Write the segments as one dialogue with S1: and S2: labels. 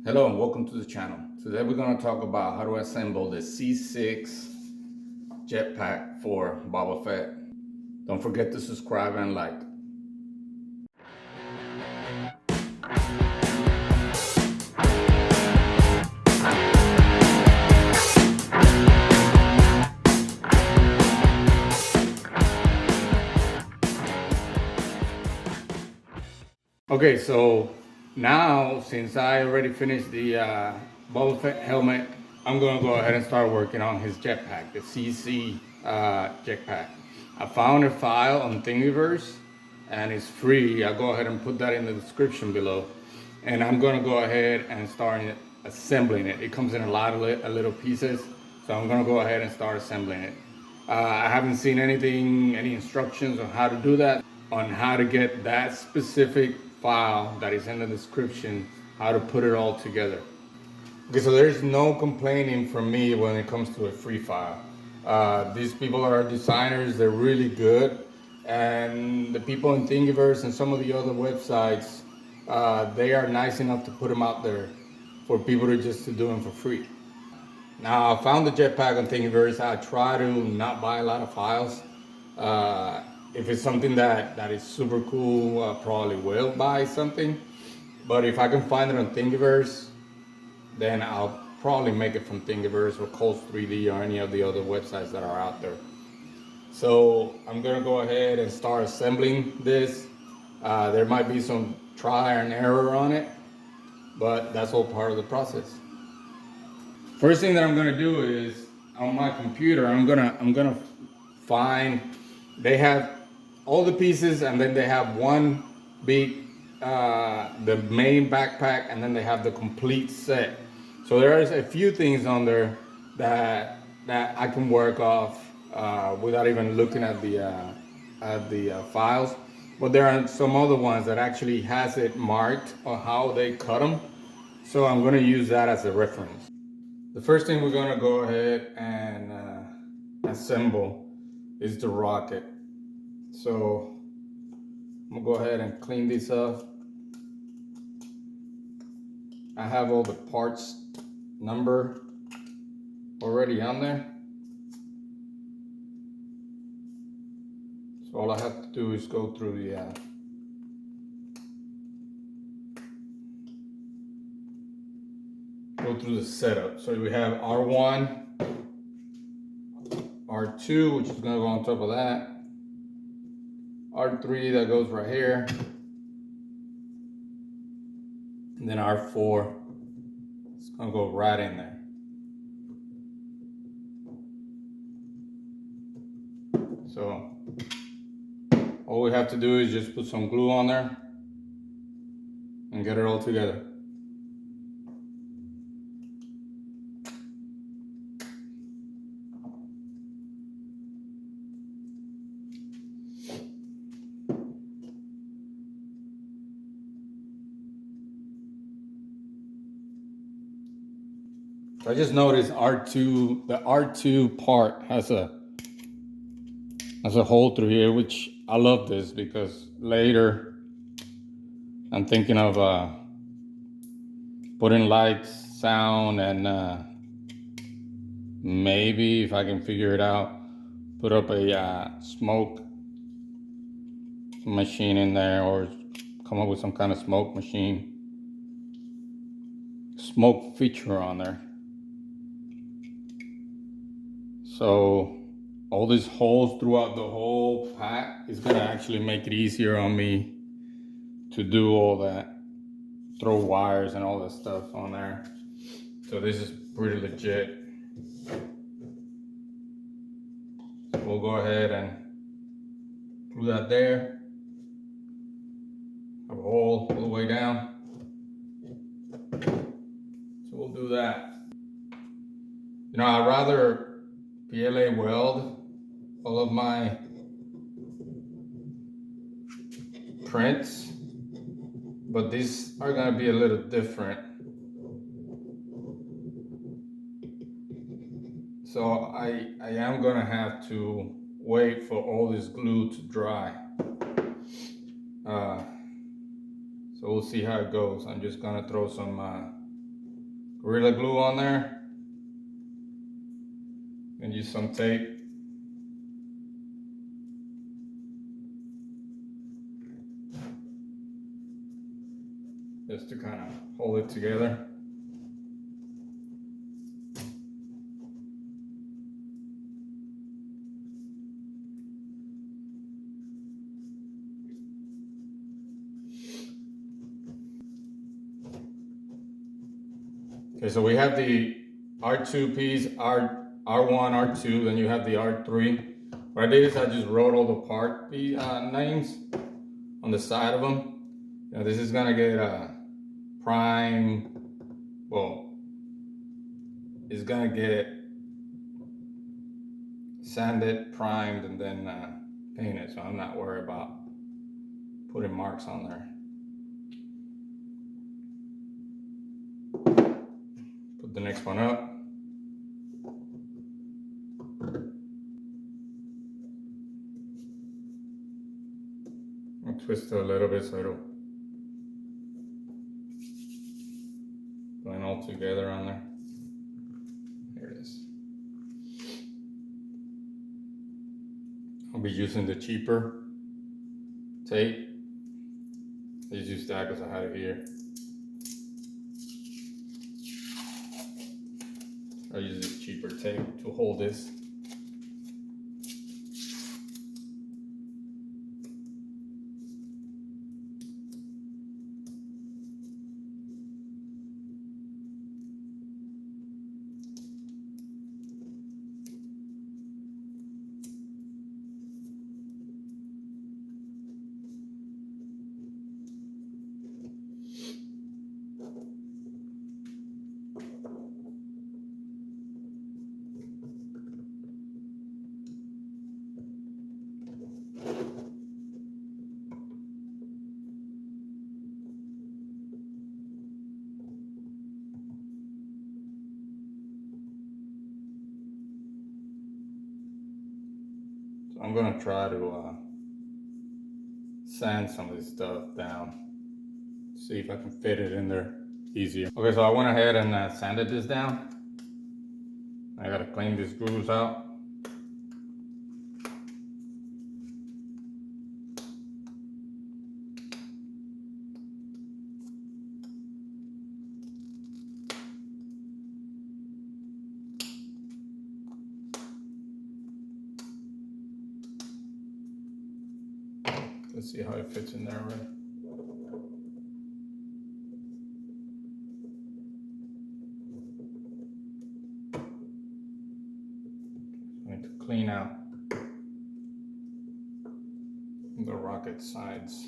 S1: Hello and welcome to the channel. Today we're going to talk about how to assemble the Z-6 jetpack for Boba Fett. Don't forget to subscribe and like. Okay, so now since I already finished the Boba Fett helmet, I'm going to go ahead and start working on his jetpack, the CC jetpack. I found a file on Thingiverse and it's free. I'll go ahead and put that in the description below. And I'm going to go ahead and start assembling it. It comes in a lot of little pieces, so I'm going to go ahead and start assembling it. I haven't seen any instructions on how to do that, on how to get that specific file that is in the description, how to put it all together. Okay, so there's no complaining from me when it comes to a free file. These people are designers, they're really good. And the people in Thingiverse and some of the other websites, they are nice enough to put them out there for people to just to do them for free. Now, I found the jetpack on Thingiverse. I try to not buy a lot of files. If it's something that is super cool, I probably will buy something. But if I can find it on Thingiverse, then I'll probably make it from Thingiverse or Coast 3D or any of the other websites that are out there. So I'm gonna go ahead and start assembling this. There might be some trial and error on it, but that's all part of the process. First thing that I'm gonna do is on my computer, I'm gonna find, they have all the pieces and then they have one big, the main backpack, and then they have the complete set. So there's a few things on there that I can work off without even looking at the files. But there are some other ones that actually has it marked on how they cut them. So I'm gonna use that as a reference. The first thing we're gonna go ahead and assemble is the rocket. So I'm gonna go ahead and clean this up. I have all the parts number already on there. So all I have to do is go through the setup. So we have R1, R2, which is gonna go on top of that, R3 that goes right here, and then R4 is gonna go right in there. So all we have to do is just put some glue on there and get it all together. I just noticed R2, the R2 part has a hole through here, which I love this because later I'm thinking of putting lights, sound, and maybe if I can figure it out, put up a smoke machine in there, or come up with some kind of smoke feature on there. So all these holes throughout the whole pack is gonna actually make it easier on me to do all that, throw wires and all that stuff on there. So this is pretty legit. So we'll go ahead and glue that there. Have a hole all the way down. So we'll do that. You know, I'd rather PLA weld all of my prints, but these are gonna be a little different. So I am gonna have to wait for all this glue to dry. So we'll see how it goes. I'm just gonna throw some Gorilla Glue on there. And use some tape. Just to kind of hold it together. Okay, so we have the R2 piece, R1, R2, then you have the R3. What I did is I just wrote all the names on the side of them. Now this is gonna get prime, well, it's gonna get sanded, primed, and then painted, so I'm not worried about putting marks on there. Put the next one up. I'll twist it a little bit so it'll blend all together on there. Here it is. I'll be using the cheaper tape. I just used that because I had it here. I'll use this cheaper tape to hold this. I'm gonna try to sand some of this stuff down. See if I can fit it in there easier. Okay, so I went ahead and sanded this down. I gotta clean these grooves out. Let's see how it fits in there, right? I need to clean out the rocket sides.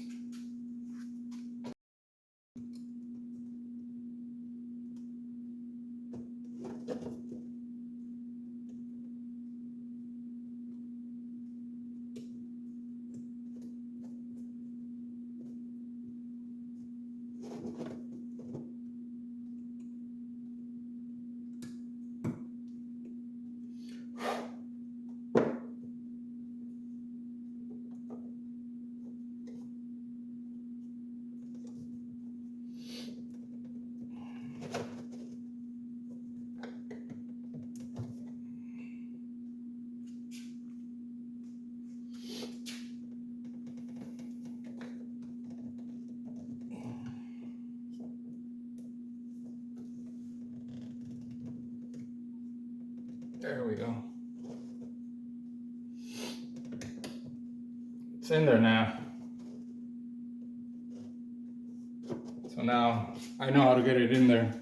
S1: There we go. It's in there now. So now I know how to get it in there.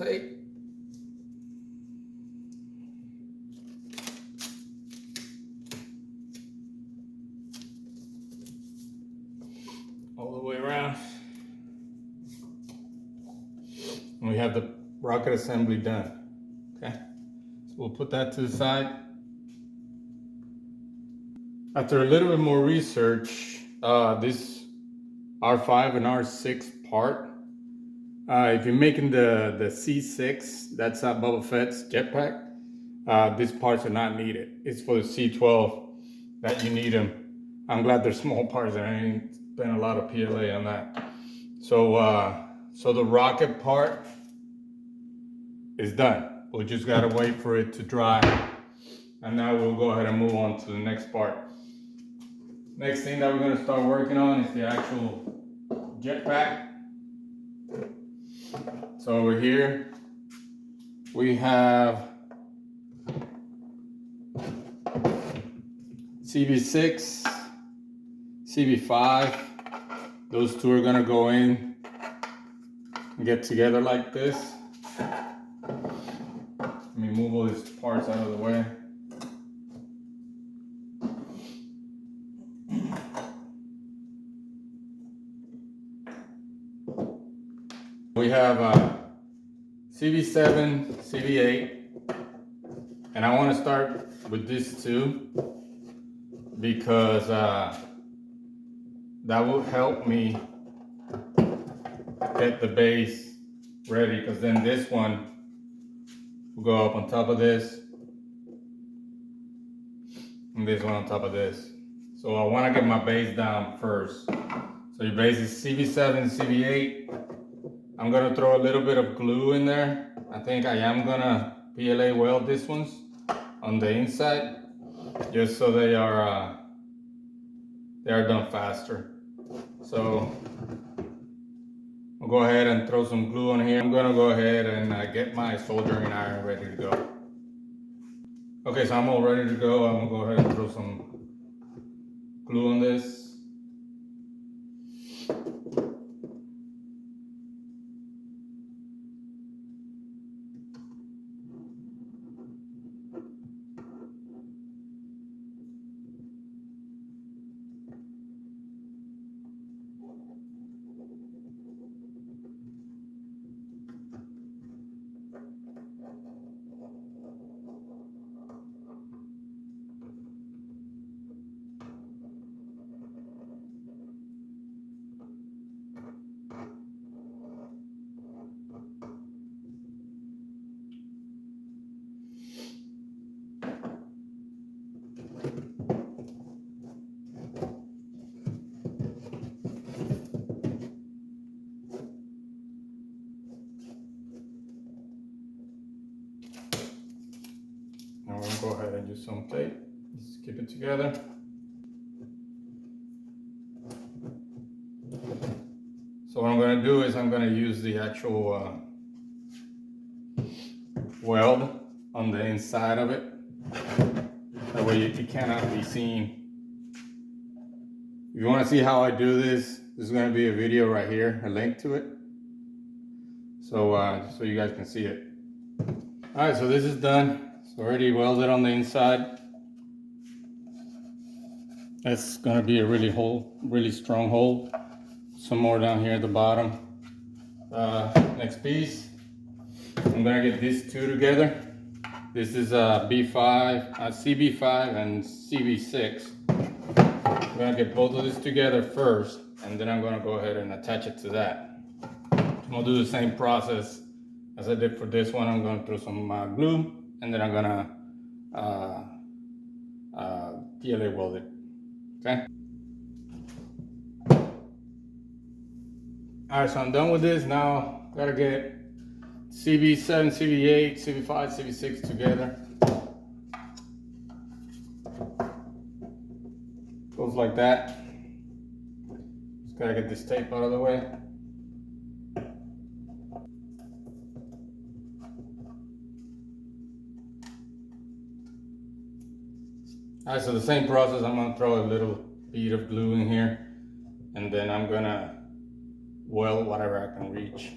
S1: tape. All the way around. And we have the rocket assembly done. Okay, so we'll put that to the side. After a little bit more research, this R5 and R6 part, if you're making the Z-6, that's Boba Fett's jetpack, these parts are not needed. It's for the C-12 that you need them. I'm glad they're small parts. I ain't spent a lot of PLA on that. So the rocket part is done. We just gotta wait for it to dry. And now we'll go ahead and move on to the next part. Next thing that we're gonna start working on is the actual jetpack. So over here, we have CB6, CB5. Those two are gonna go in and get together like this. Let me move all these parts out of the way. We have CB7, CB8, and I want to start with this two because that will help me get the base ready, because then this one will go up on top of this and this one on top of this. So I want to get my base down first. So your base is CB7, CB8. I'm gonna throw a little bit of glue in there. I think I am gonna PLA weld these ones on the inside, just so they are done faster. So I'll go ahead and throw some glue on here. I'm gonna go ahead and get my soldering iron ready to go. Okay, so I'm all ready to go. I'm gonna go ahead and throw some glue on this. Now we'll go ahead and use some tape. Just keep it together. So what I'm going to do is I'm going to use the actual weld on the inside of it. That way it cannot be seen. If you want to see how I do this, there's going to be a video right here, a link to it. So so you guys can see it. Alright, so this is done. It's already welded on the inside. That's going to be a really strong hole. Some more down here at the bottom. Next piece, I'm going to get these two together. This is B5, CB5 and CB6. I'm going to get both of these together first, and then I'm going to go ahead and attach it to that. I'm going to do the same process as I did for this one. I'm going to throw some glue, and then I'm going to PLA weld it. Okay? Alright, so I'm done with this. Now, gotta get CB7, CB8, CB5, CB6 together. Goes like that. Just gotta get this tape out of the way. Alright, so the same process. I'm gonna throw a little bead of glue in here, and then I'm gonna weld whatever I can reach.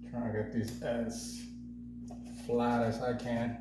S1: Trying to get these as flat as I can.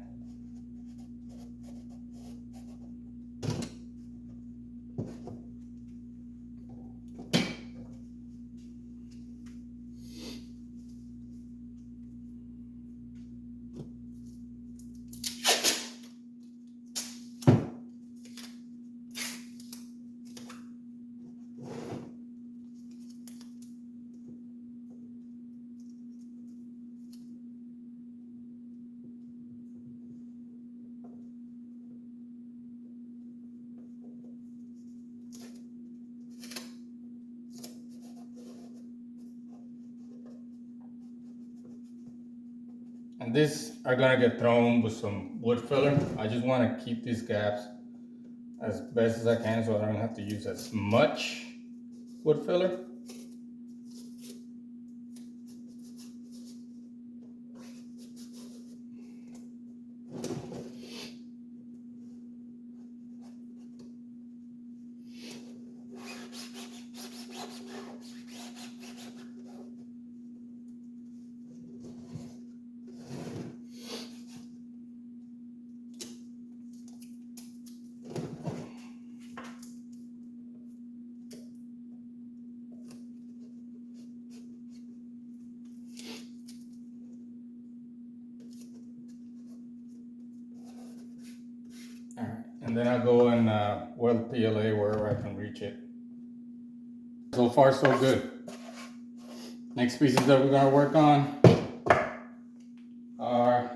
S1: And these are gonna get thrown with some wood filler. I just wanna keep these gaps as best as I can so I don't have to use as much wood filler. Alright, and then I'll go and weld PLA wherever I can reach it. So far so good. Next pieces that we're gonna work on are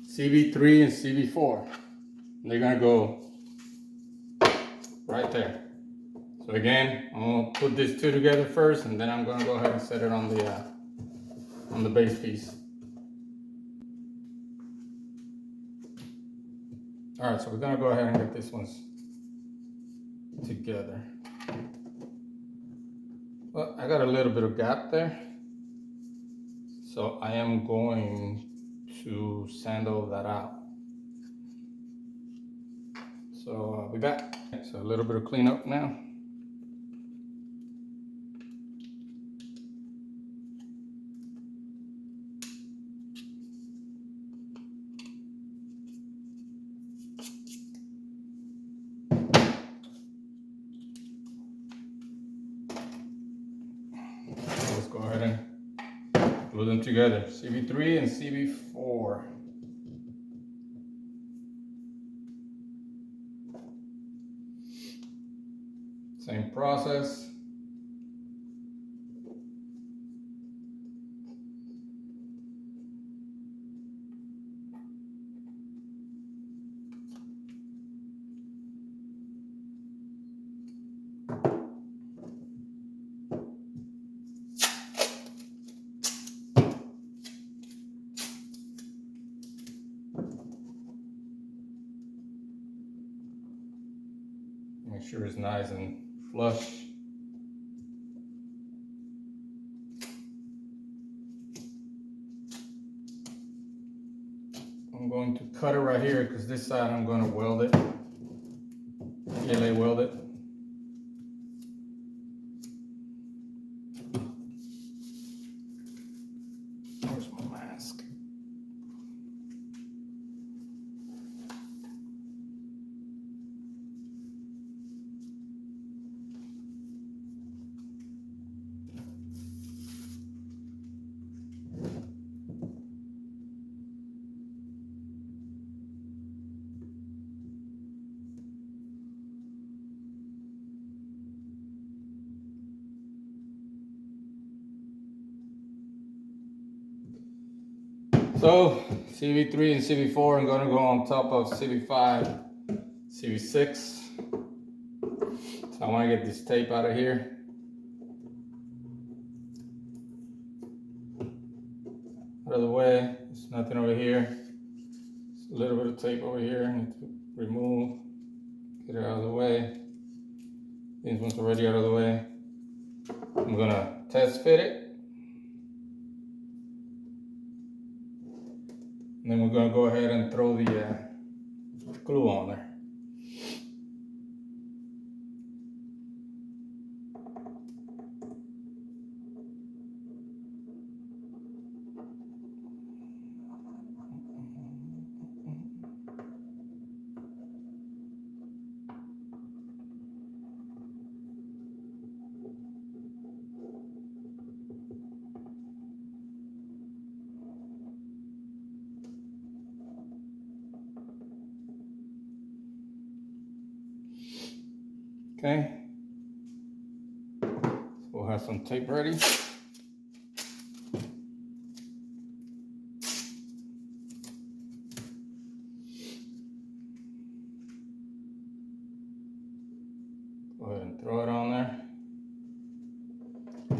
S1: CV3 and CV4. They're gonna go right there. So again, I'm gonna put these two together first, and then I'm gonna go ahead and set it on the base piece. All right, so we're gonna go ahead and get these ones together. Well, I got a little bit of gap there, so I am going to sand all that out. So with that, so a little bit of cleanup now. Let's go ahead and glue them together. CV3 and CV4. Same process. Make sure it's nice and flush. I'm going to cut it right here because this side I'm going to weld it. PLA weld it. Where's my mask? So CV3 and CV4, I'm going to go on top of CV5, CV6. So I want to get this tape out of here. Out of the way, there's nothing over here. There's A little bit of tape over here. I need to remove, get it out of the way. These ones already out of the way. I'm gonna test fit it. And then we're gonna go ahead and throw the glue on there. Okay, so we'll have some tape ready. Go ahead and throw it on there.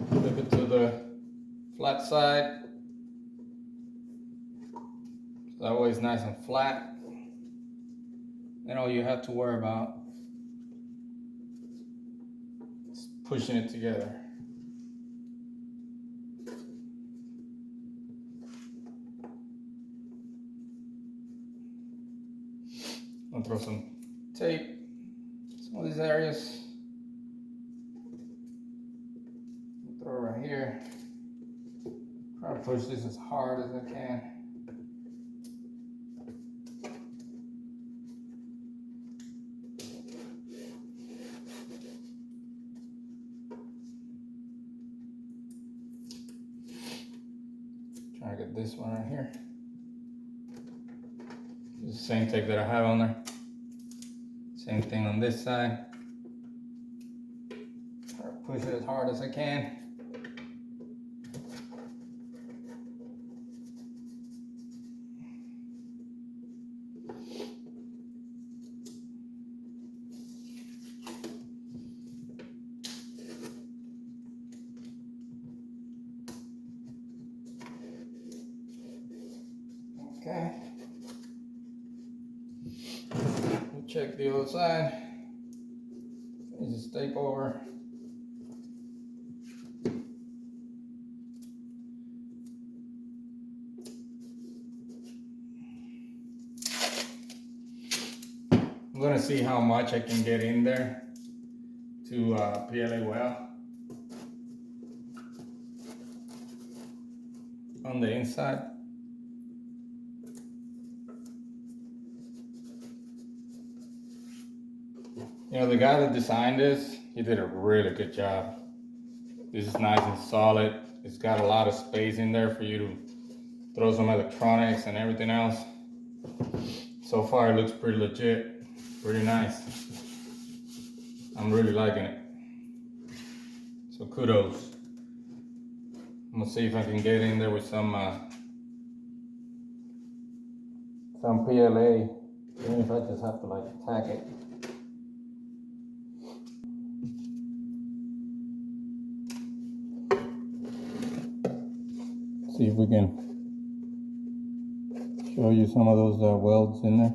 S1: Flip it to the flat side. So that way it's nice and flat. Then all you have to worry about is pushing it together. I'll throw some tape, some of these areas. I'll throw it right here. Try to push this as hard as I can. Try to get this one right here. It's the same tape that I have on there. Same thing on this side. Try to push it as hard as I can. Okay. We'll check the other side. Just tape over. I'm gonna see how much I can get in there to PLA well on the inside. You know, the guy that designed this, he did a really good job. This is nice and solid. It's got a lot of space in there for you to throw some electronics and everything else. So far it looks pretty legit, pretty nice. I'm really liking it. So kudos. I'm gonna see if I can get in there with some PLA, even if I just have to like tack it. See if we can show you some of those welds in there.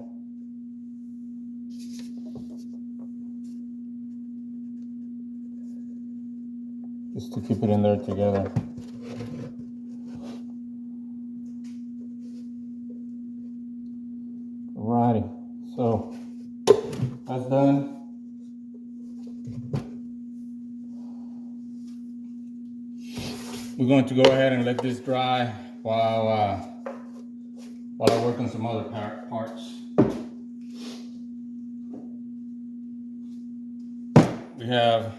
S1: Just to keep it in there together. Alrighty, so that's done. We're going to go ahead and let this dry while I work on some other parts. We have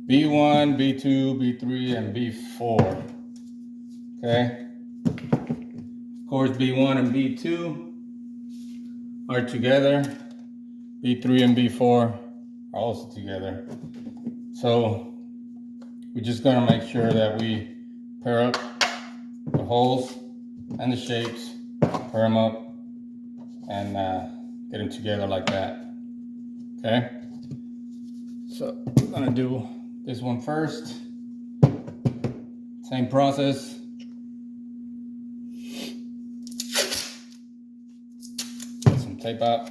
S1: B1, B2, B3, and B4. Okay. Of course, B1 and B2 are together. B3 and B4 are also together. So we're just gonna make sure that we pair up the holes and the shapes, pair them up, and get them together like that. Okay. So we're gonna do this one first. Same process. tape out.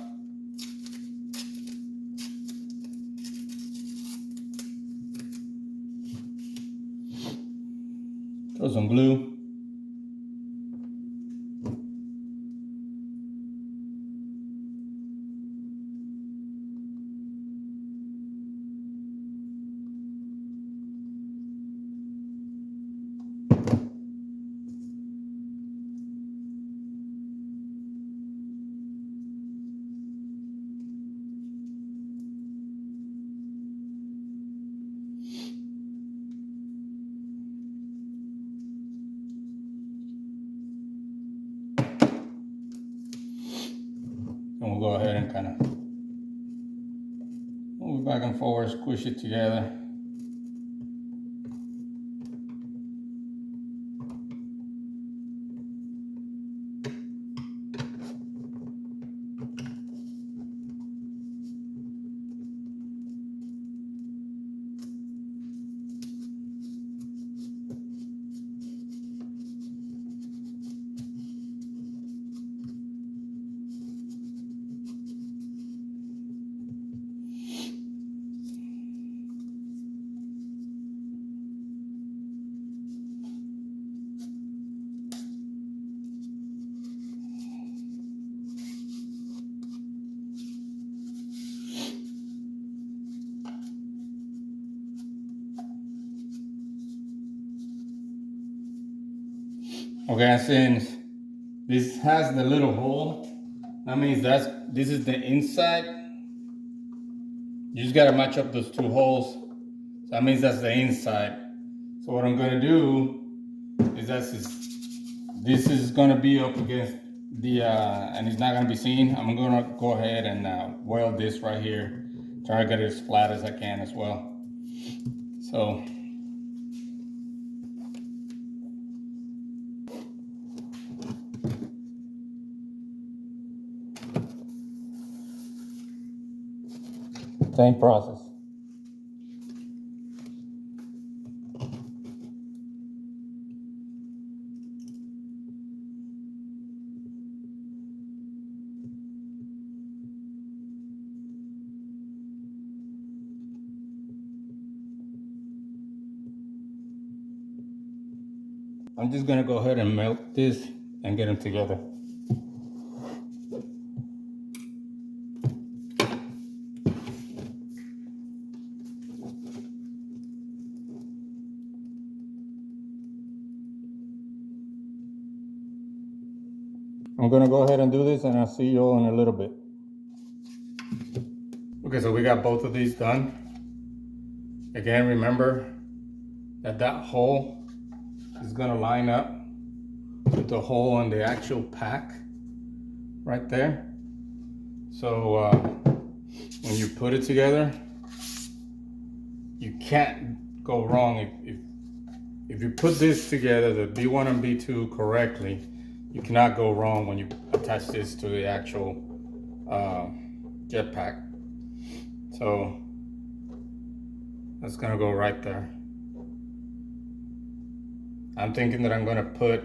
S1: Throw some glue. And we'll go ahead and kind of move it back and forward, squish it together. Okay, and since this has the little hole, that means this is the inside. You just gotta match up those two holes. So that means that's the inside. So what I'm gonna do is this is gonna be up against the, and it's not gonna be seen. I'm gonna go ahead and weld this right here. Try to get it as flat as I can as well. So. Same process. I'm just gonna go ahead and melt this and get them together. I'm gonna go ahead and do this and I'll see you all in a little bit. Okay, so we got both of these done. Again, remember that hole is gonna line up with the hole on the actual pack right there. So when you put it together, you can't go wrong. If you put this together, the B1 and B2 correctly, you cannot go wrong when you attach this to the actual jetpack. So that's gonna go right there. I'm thinking that I'm gonna put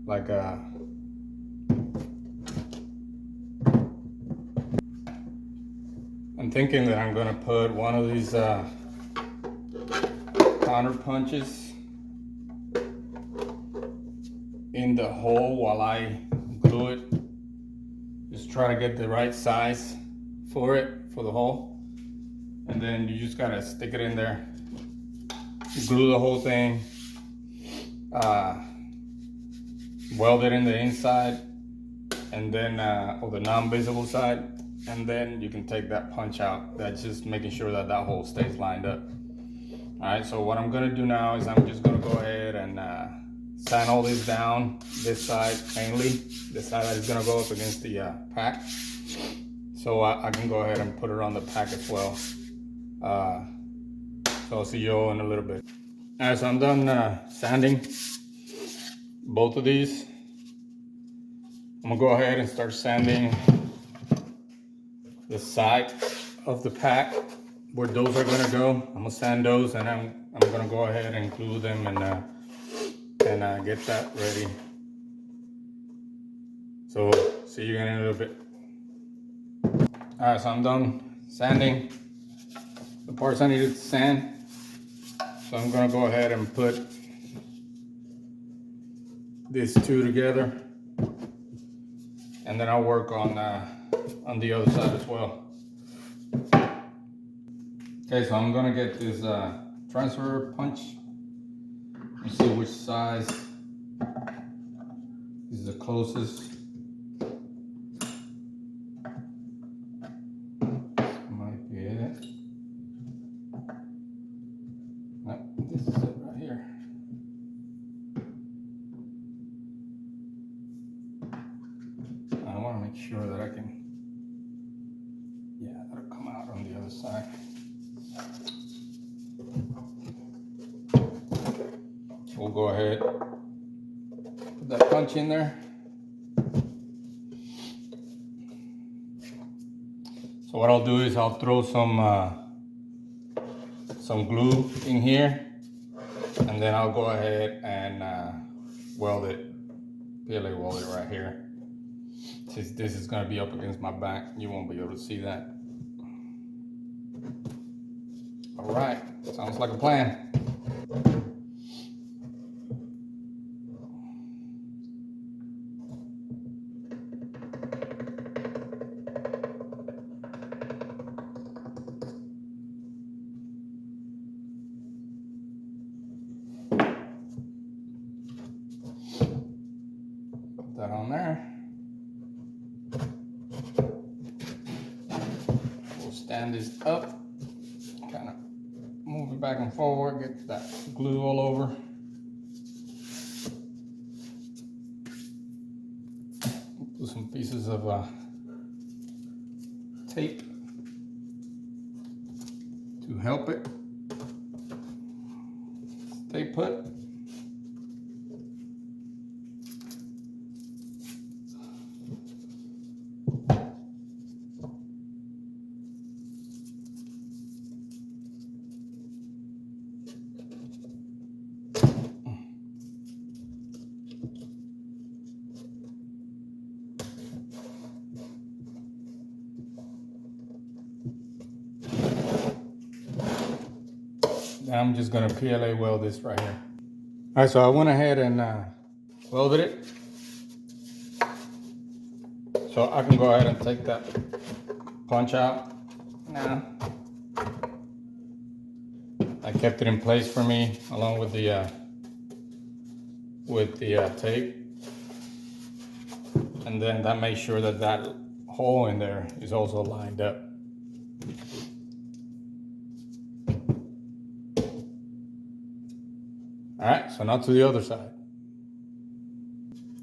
S1: like a one of these counter punches in the hole while I glue it. Just try to get the right size for the hole. And then you just gotta stick it in there. Glue the whole thing. Weld it in the inside and then, or the non-visible side. And then you can take that punch out. That's just making sure that that hole stays lined up. All right, so what I'm gonna do now is I'm just gonna go ahead and sand all this down, this side mainly, this side that is gonna go up against the pack. So I can go ahead and put it on the pack as well. So I'll see you all in a little bit. All right, so I'm done sanding both of these. I'm gonna go ahead and start sanding the side of the pack where those are gonna go. I'm gonna sand those and I'm gonna go ahead and glue them and get that ready. So see you in a little bit. All right, so I'm done sanding the parts I needed to sand. So I'm gonna go ahead and put these two together, and then I'll work on the other side as well. Okay, so I'm gonna get this transfer punch and see which size is the closest. This might be it. No, this is it right here. I want to make sure that I can, yeah, that'll come out on the other side. We'll go ahead, put that punch in there. So what I'll do is I'll throw some glue in here, and then I'll go ahead and weld it, PLA weld it right here. Since this is gonna be up against my back, you won't be able to see that. All right, sounds like a plan. Put that on there. We'll stand this up, kind of move it back and forward, get that glue all over. Do some pieces of tape to help it stay put. Then I'm just gonna PLA weld this right here. All right, so I went ahead and welded it. So I can go ahead and take that punch out now. I kept it in place for me along with the tape. And then that makes sure that that hole in there is also lined up. All right, so now to the other side.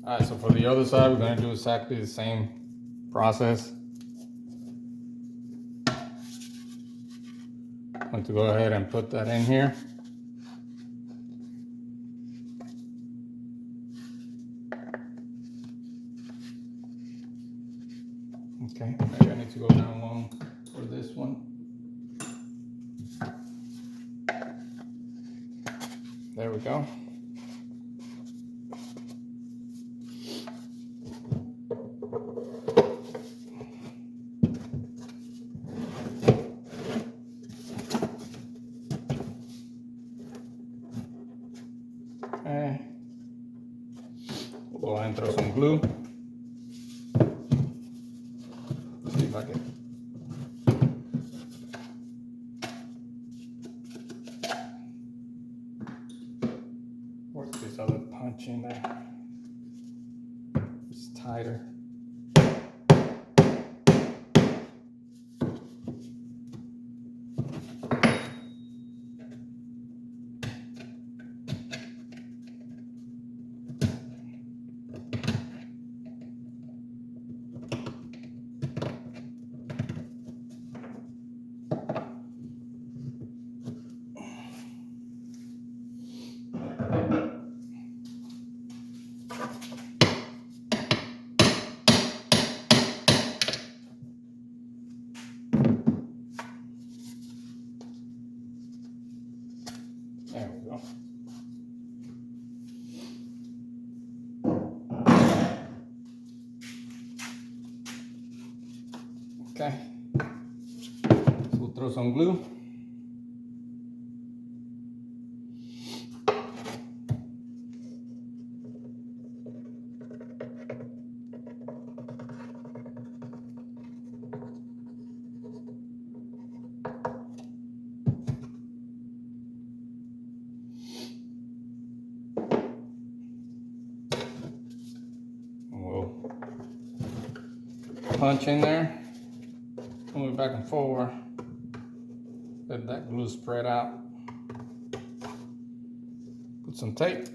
S1: All right, so for the other side, we're gonna do exactly the same process. I'm going to go ahead and put that in here. Okay, maybe I need to go down one for this one. There we go. Okay. We'll go ahead and throw some glue. See if I can. Work this other punch in there. It's tighter. There we go. Okay. some glue. We'll punch in there, move it back and forward, let that glue spread out. Put some tape.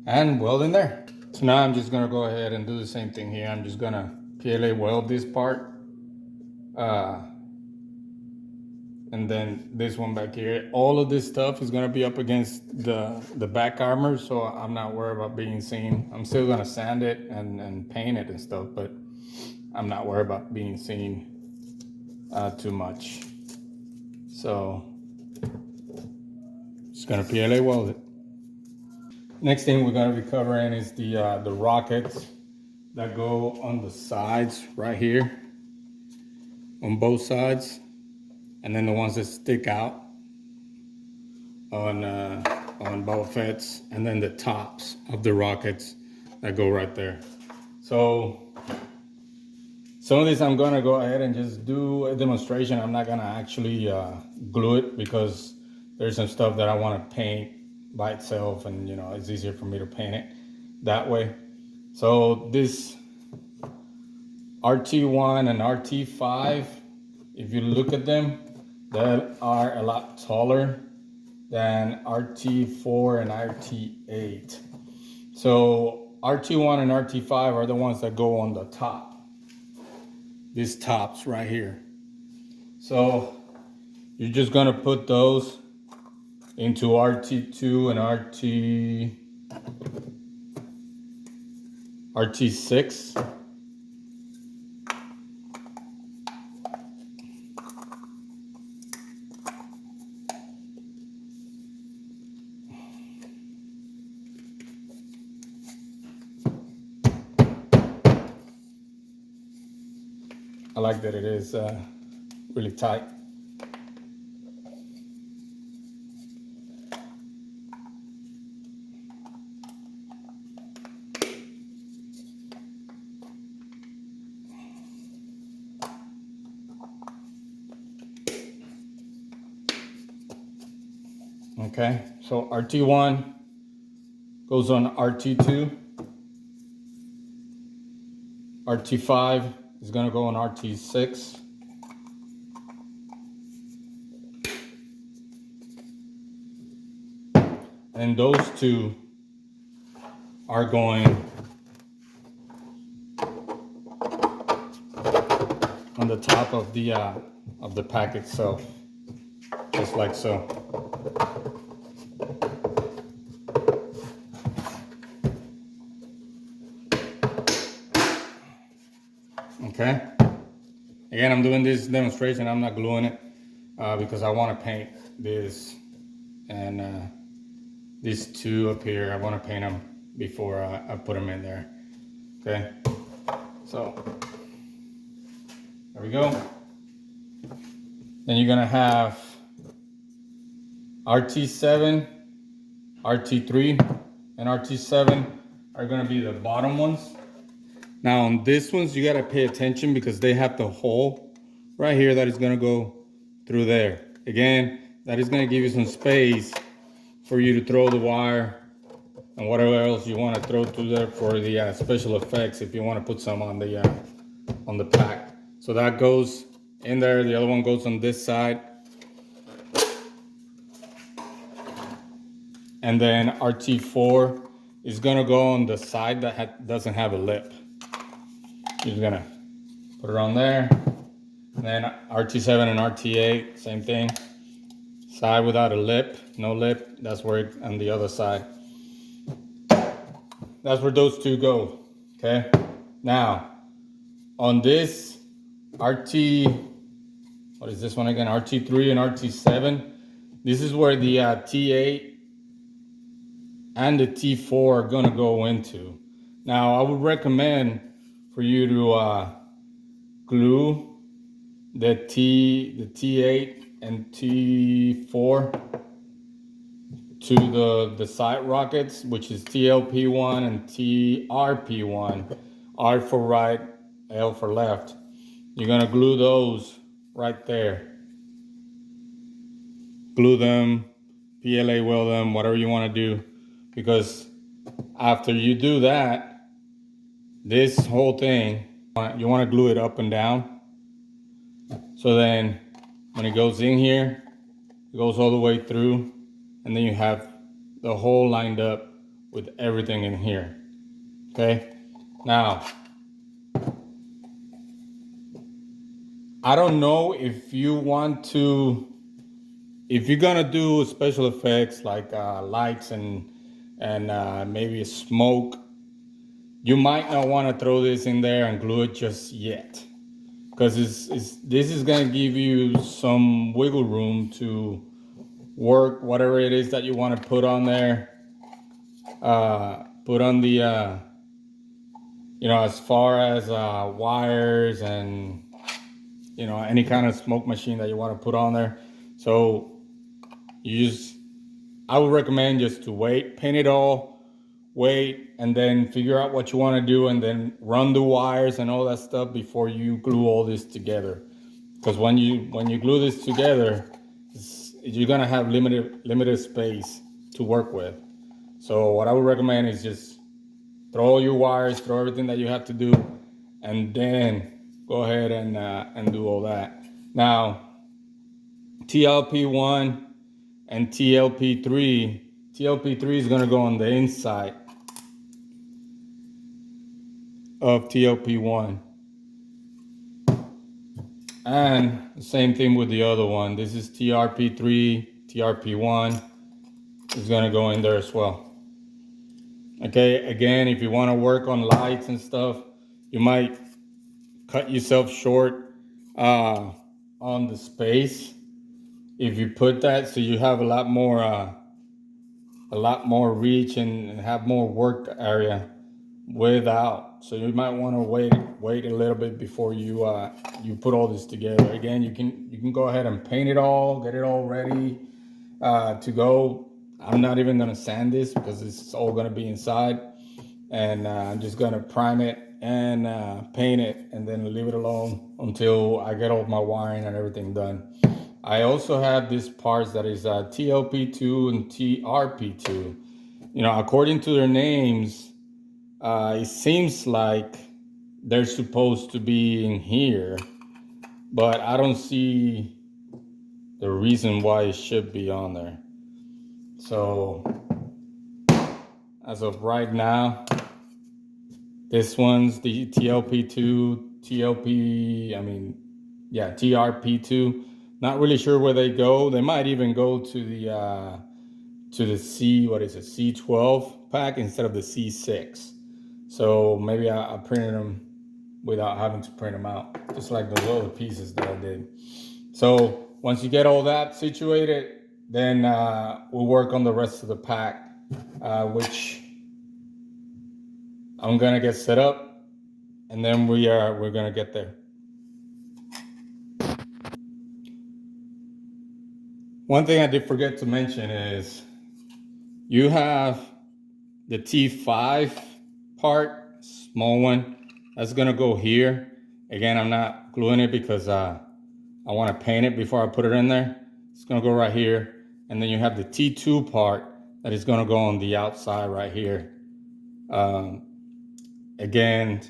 S1: And weld in there. So now I'm just gonna go ahead and do the same thing here. I'm just gonna PLA weld this part. And then this one back here. All of this stuff is gonna be up against the back armor, so I'm not worried about being seen. I'm still gonna sand it and paint it and stuff, but I'm not worried about being seen too much. So just gonna PLA weld it. Next thing we're gonna be covering is the rockets that go on the sides right here, on both sides, and then the ones that stick out on Boba Fett's, and then the tops of the rockets that go right there. So some of this I'm gonna go ahead and just do a demonstration. I'm not gonna actually glue it because there's some stuff that I want to paint by itself, and you know, it's easier for me to paint it that way. So this RT1 and RT5, if you look at them, they are a lot taller than RT4 and RT8. So RT1 and RT5 are the ones that go on the top, these tops right here. So you're just gonna put those into RT2 and RT6. I like that it is really tight. Okay, so RT1 goes on RT2. RT5 is gonna go on RT6. And those two are going on the top of the pack itself, just like so. Okay. Again, I'm doing this demonstration. I'm not gluing it because I want to paint this and these two up here. I want to paint them before I put them in there. Okay. So there we go. Then you're gonna have RT7, RT3, and RT7 are gonna be the bottom ones. Now on these ones, you gotta pay attention because they have the hole right here that is gonna go through there. Again, that is gonna give you some space for you to throw the wire and whatever else you wanna throw through there for the special effects if you wanna put some on the pack. So that goes in there, the other one goes on this side. And then RT4 is gonna go on the side that doesn't have a lip. You're just gonna put it on there. And then RT7 and RT8, same thing. Side without a lip, no lip, that's where it, on the other side. That's where those two go, okay? Now, on this RT, what is this one again? RT3 and RT7. This is where the T8 and the T4 are gonna go into. Now, I would recommend for you to glue the T8 and T4 to the side rockets, which is TLP1 and TRP1. R for right, L for left. You're gonna glue those right there. Glue them, PLA weld them, whatever you wanna do. Because after you do that, this whole thing, you wanna glue it up and down. So then when it goes in here, it goes all the way through, and then you have the hole lined up with everything in here. Okay? Now, I don't know if you want to, if you're gonna do special effects like lights and maybe smoke, you might not want to throw this in there and glue it just yet, because this is gonna give you some wiggle room to work whatever it is that you want to put on there. Put on the you know, as far as wires and, you know, any kind of smoke machine that you want to put on there. So I would recommend just to wait, paint it all, wait, and then figure out what you want to do, and then run the wires and all that stuff before you glue all this together. Because when you glue this together, you're gonna have limited space to work with. So what I would recommend is just throw all your wires, throw everything that you have to do, and then go ahead and do all that. Now, TLP1 and TLP3. TLP3 is gonna go on the inside of TLP1. And the same thing with the other one. This is TRP3, TRP1 is gonna go in there as well. Okay, again, if you want to work on lights and stuff, you might cut yourself short on the space if you put that, so you have a lot more reach and have more work area without. So you might want to wait a little bit before you you put all this together. Again, you can go ahead and paint it all, get it all ready to go. I'm not even gonna sand this because it's all gonna be inside, and I'm just gonna prime it and paint it, and then leave it alone until I get all my wiring and everything done. I also have this parts that is TLP2 and TRP2. You know, according to their names, it seems like they're supposed to be in here, but I don't see the reason why it should be on there. So as of right now, this one's the TLP2, TRP2. Not really sure where they go. They might even go to the C12 pack instead of the C6. So maybe I printed them without having to print them out, just like those other pieces that I did. So once you get all that situated, then we'll work on the rest of the pack, which I'm gonna get set up, and then we're gonna get there. One thing I did forget to mention is you have the T5 part, small one, that's gonna go here. Again, I'm not gluing it because I want to paint it before I put it in there. It's gonna go right here, and then you have the T2 part that is gonna go on the outside right here. Again,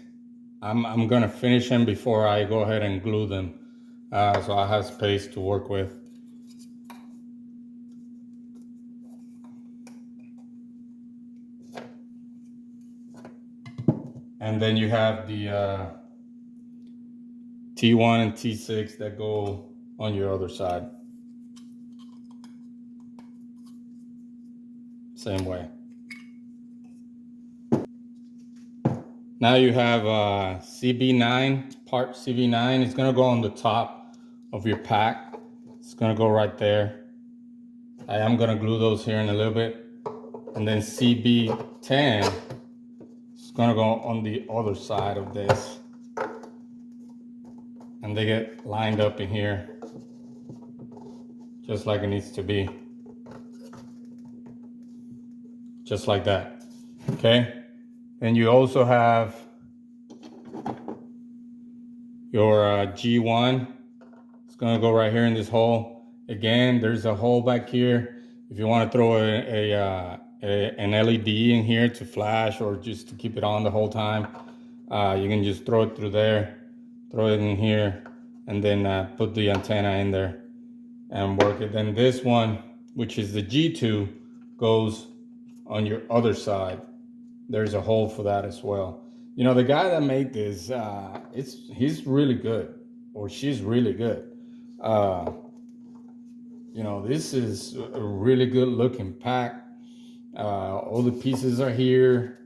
S1: I'm gonna finish them before I go ahead and glue them, so I have space to work with. And then you have the T1 and T6 that go on your other side. Same way. Now you have CB9, part CB9. It's gonna go on the top of your pack. It's gonna go right there. I am gonna glue those here in a little bit. And then CB10 is gonna go on the other side of this. And they get lined up in here, just like it needs to be. Just like that, okay? Then you also have your G1. It's gonna go right here in this hole. Again, there's a hole back here. If you wanna throw an LED in here to flash or just to keep it on the whole time, you can just throw it through there, throw it in here, and then put the antenna in there and work it. Then this one, which is the G2, goes on your other side. There's a hole for that as well. You know, the guy that made this, he's really good, or she's really good. You know, this is a really good looking pack. All the pieces are here.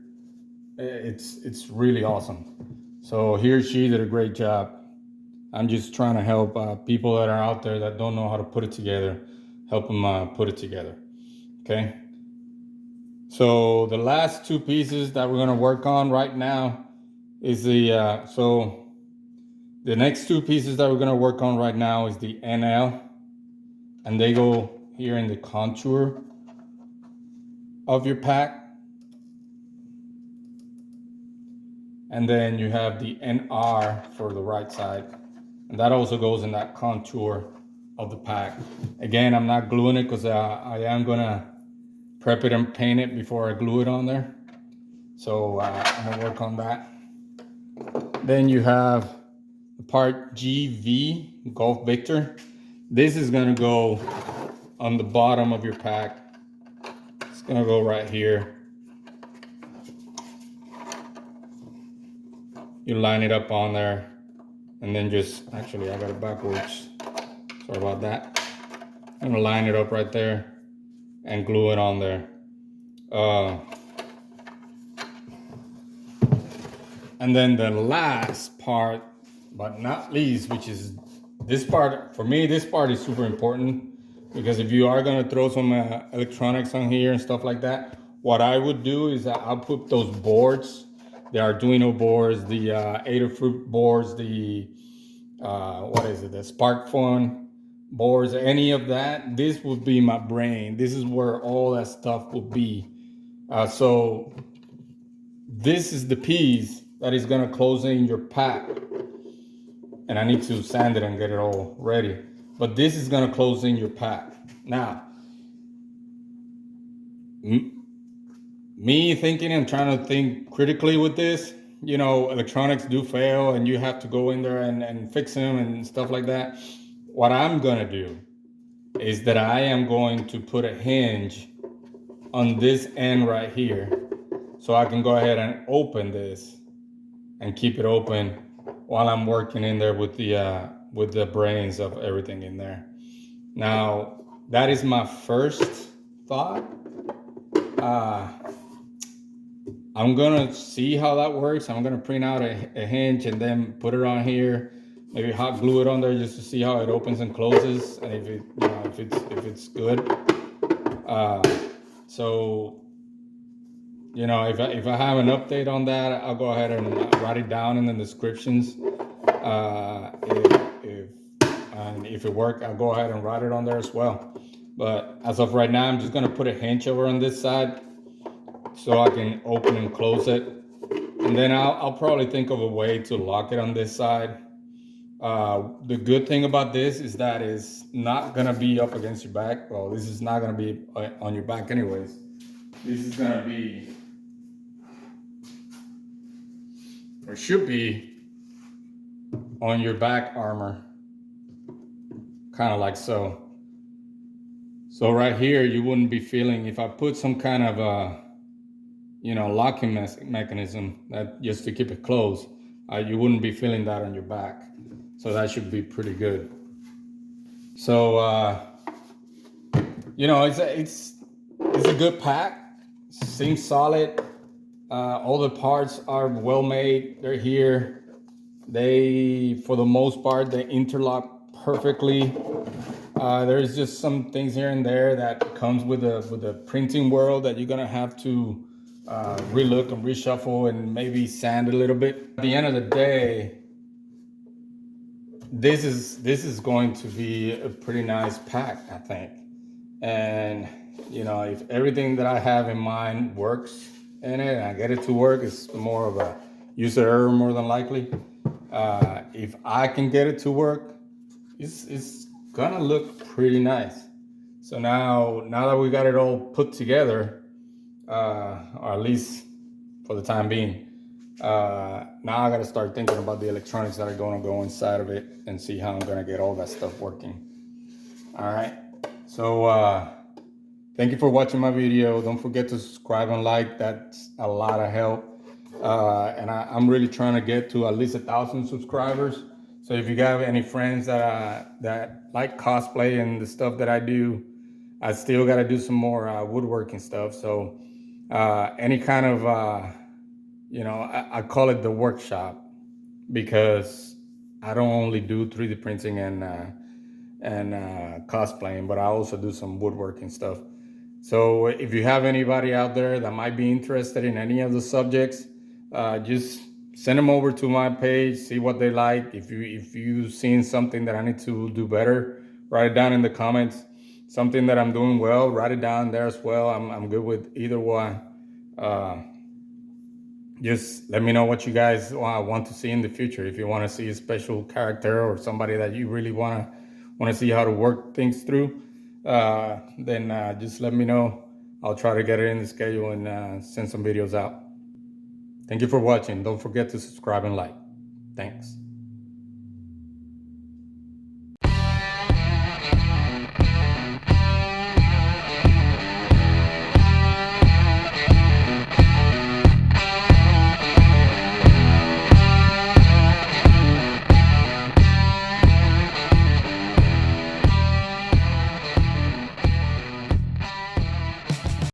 S1: It's really awesome. So he or she did a great job. I'm just trying to help people that are out there that don't know how to put it together, help them put it together, okay? So the last two pieces that we're gonna work on right now is so the next two pieces that we're gonna work on right now is the NL, and they go here in the contour of your pack. And then you have the NR for the right side, and that also goes in that contour of the pack. Again, I'm not gluing it because I am gonna prep it and paint it before I glue it on there. So I'm gonna work on that. Then you have the part GV, Golf Victor. This is gonna go on the bottom of your pack. It's gonna go right here. You line it up on there, and then just, actually I got it backwards. Sorry about that. I'm gonna line it up right there and glue it on there. And then the last part, but not least, which is this part. For me, this part is super important, because if you are gonna throw some electronics on here and stuff like that, what I would do is I'll put those boards, the Arduino boards, the Adafruit boards, the the SparkFun boards, any of that. This would be my brain. This is where all that stuff will be. So this is the piece that is gonna close in your pack, and I need to sand it and get it all ready. But this is gonna close in your pack. Now, me thinking and trying to think critically with this, you know, electronics do fail and you have to go in there and fix them and stuff like that. What I'm gonna do is that I am going to put a hinge on this end right here, so I can go ahead and open this and keep it open while I'm working in there with the brains of everything in there. Now, that is my first thought. I'm gonna see how that works. I'm gonna print out a hinge and then put it on here. Maybe hot glue it on there just to see how it opens and closes, and if it, you know, if it's good. So, you know, if I have an update on that, I'll go ahead and write it down in the descriptions. If it works, I'll go ahead and write it on there as well. But as of right now, I'm just gonna put a hinge over on this side so I can open and close it. And then I'll probably think of a way to lock it on this side. The good thing about this is that it's not gonna be up against your back. Well, this is not gonna be on your back anyways. This is gonna be, or should be, on your back armor, kind of like so. So right here, you wouldn't be feeling, if I put some kind of locking mechanism that just to keep it closed, you wouldn't be feeling that on your back. So that should be pretty good. So you know, it's a good pack. Seems solid. All the parts are well made. They're here. They, for the most part, they interlock perfectly. There's just some things here and there that comes with the printing world that you're gonna have to relook and reshuffle and maybe sand a little bit. At the end of the day, this is going to be a pretty nice pack, I think. And you know, if everything that I have in mind works in it and I get it to work, it's more of a user error more than likely. If I can get it to work, it's gonna look pretty nice. So now that we got it all put together, or at least for the time being, now I gotta start thinking about the electronics that are gonna go inside of it and see how I'm gonna get all that stuff working. All right, so thank you for watching my video. Don't forget to subscribe and like. That's a lot of help. And I'm really trying to get to at least 1,000 subscribers. So if you have any friends that like cosplay and the stuff that I do, I still got to do some more woodworking stuff. So any kind of, you know, I call it the workshop, because I don't only do 3D printing and cosplaying, but I also do some woodworking stuff. So if you have anybody out there that might be interested in any of the subjects, just send them over to my page, see what they like. If you've seen something that I need to do better, write it down in the comments. Something that I'm doing well, write it down there as well. I'm good with either one. Just let me know what you guys want to see in the future. If you want to see a special character or somebody that you really want to see how to work things through, then just let me know. I'll try to get it in the schedule and send some videos out. Thank you for watching. Don't forget to subscribe and like. Thanks.